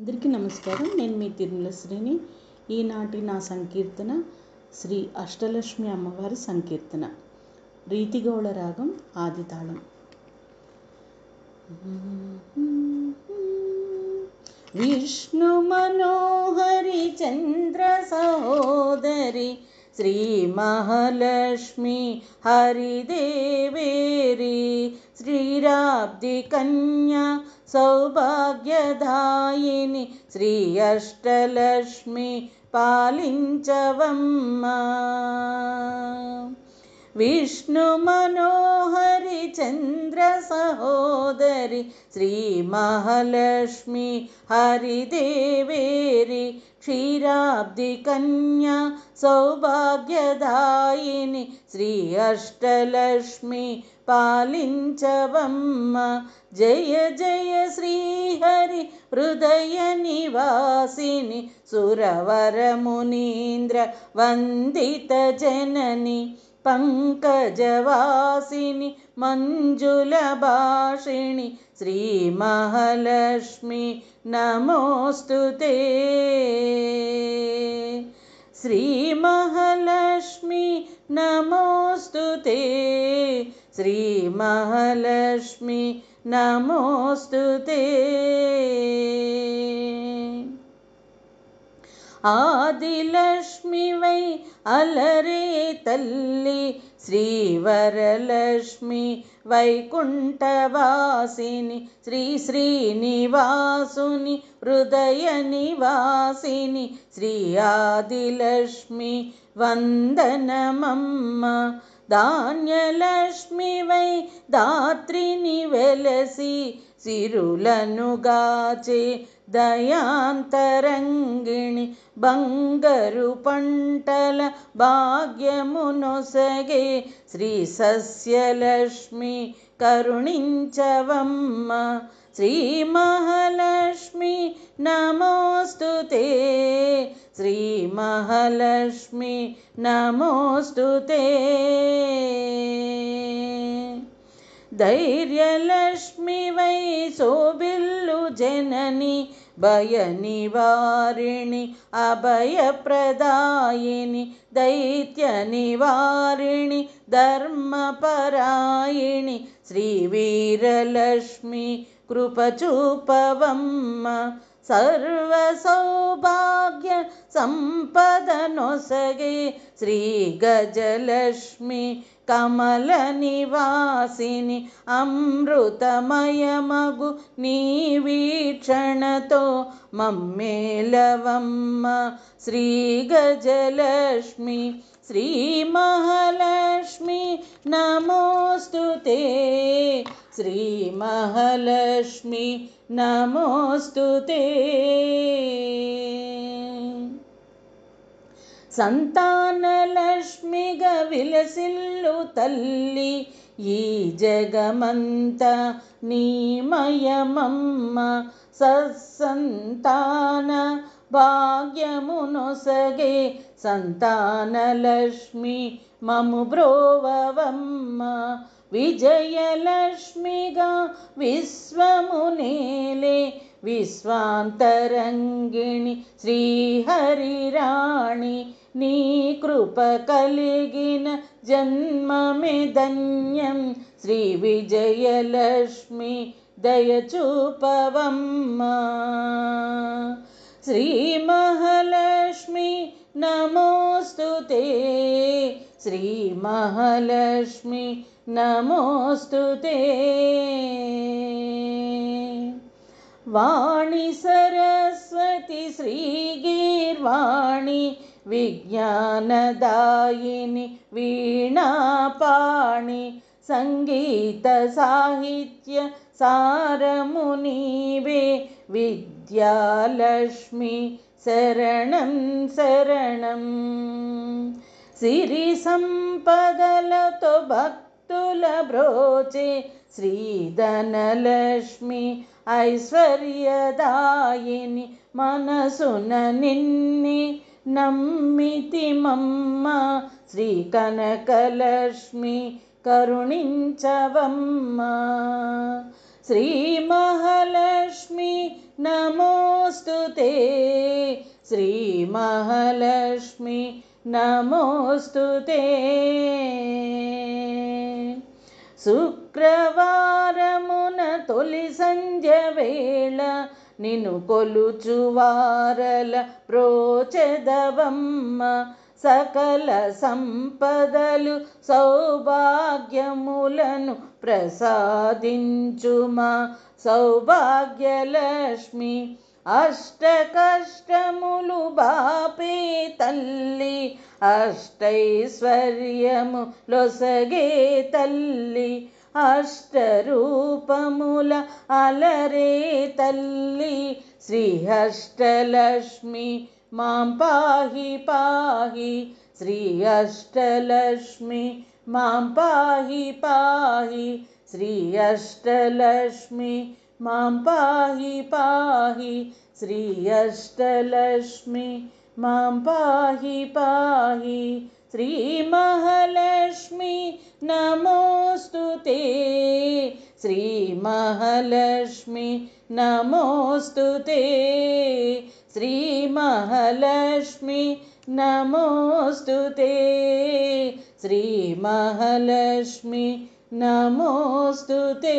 అందరికీ నమస్కారం. నేను మీ తిరుమల శ్రీని. ఈనాటి నా సంకీర్తన శ్రీ అష్టలక్ష్మి అమ్మవారి సంకీర్తన. రీతిగౌళ రాగం, ఆదితాళం. విష్ణు మనోహరి చంద్ర సహోదరి శ్రీ మహాలక్ష్మి హరిదేవేరి శ్రీరాబ్ది కన్యా సౌభాగ్యదాయిని శ్రీ అష్టలక్ష్మి పాలించవమ్మా. విష్ణు మనోహరి చంద్ర సహోదరి శ్రీ మహాలక్ష్మి హరిదేవేరి క్షీరాబ్ది కన్యా సౌభాగ్యదాయిని శ్రీ అష్టలక్ష్మి పాలించవమ్మ. జయ జయ శ్రీహరి హృదయ నివాసిని సురవర మునీంద్ర వందిత జనని పంకజవాసిని మంజుల భాషిణి శ్రీ మహాలక్ష్మి నమోస్తుతే. శ్రీ మహాలక్ష్మి నమోస్తుతే. శ్రీ మహాలక్ష్మి నమోస్తుతే. ఆదిలక్ష్మివై అలరే తల్లి శ్రీవరలక్ష్మి వైకుంఠవాసిని శ్రీ శ్రీనివాసుని హృదయ నివాసిని శ్రీ ఆదిలక్ష్మి వందనమమ్మ. ధాన్యలక్ష్మివై దాత్రిని వెలసి సిరులను గాచే దయాంతరంగిణి బంగారు పంటల భాగ్యమునొసగే శ్రీ సస్యలక్ష్మి కరుణించవమ్మ. శ్రీ మహాలక్ష్మి నమోస్తుతే. శ్రీ మహాలక్ష్మి నమోస్తుతే. ధైర్యలక్ష్మివై శోభిల్లు జనని భయ నివారిణి అభయప్రదాయిని దైత్య నివారిణి ధర్మపరాయిణి శ్రీ వీరలక్ష్మి కృపచూపవమ్మ. సర్వ సౌభాగ్య సంపదనొసగే శ్రీ గజలక్ష్మి కమల నివాసిని అమృతమయమగు నీ వీక్షణతో మమ్మేలవమ్మ. శ్రీ గజలక్ష్మి శ్రీ మహాలక్ష్మి నమోస్తుతే. శ్రీ మహాలక్ష్మి నమోస్తుతే. సంతానలక్ష్మిగా విలసిల్లు తల్లి ఈ జగమంత నీమయమమ్మ. సత్సంతాన భాగ్యమునొసగే సంతానలక్ష్మి మము బ్రోవవమ్మ. విజయలక్ష్మిగా విశ్వమునేలే విశ్వాంతరంగిణి శ్రీహరిరాణి నీ కృప కలిగిన జన్మమే ధన్యం. శ్రీ విజయలక్ష్మి దయచూపవమ్మ. శ్రీ మహాలక్ష్మి నమోస్తుతే. శ్రీ మహాలక్ష్మి నమోస్తుతే. వాణి సరస్వతి శ్రీగీర్వాణి విజ్ఞానదాయిని వీణాపాణి సంగీత సాహిత్య సారమునీవే విద్యాలక్ష్మి శరణం శరణం. సిరి సంపదలతో భక్తుల బ్రోచే శ్రీధనలక్ష్మి ఐశ్వర్యదాయిని మనసున నిన్ని నమ్మితిమమ్మ. శ్రీ కనకలక్ష్మి కరుణించవమ్మ. శ్రీ మహాలక్ష్మి నమోస్తుతే శ్రీమహాలక్ష్మి నమోస్తుతే. శుక్రవారమున తొలి సంధ్య వేళ నిన్ను కొలుచువారల ప్రోచెదవమ్మ. సకల సంపదలు సౌభాగ్యములను ప్రసాదించుమా సౌభాగ్యలక్ష్మి. అష్ట కష్టములు బాపే తల్లి, అష్టైశ్వర్యము లొసగే తల్లి. అష్టరూపముల అలరే తల్లి, శ్రీ అష్టలక్ష్మి మాం పాహి పాహి. శ్రీ అష్టలక్ష్మి మాం పాహి పాహి. శ్రీ అష్టలక్ష్మి మాం పాహి పాహి. శ్రీ అష్టలక్ష్మి మాం పాహి పాహి. శ్రీ మహాలక్ష్మి నమోస్తుతే. శ్రీ మహాలక్ష్మి నమోస్తుతే. శ్రీ మహాలక్ష్మి నమోస్తుతే. శ్రీ మహాలక్ష్మి నమోస్తుతే.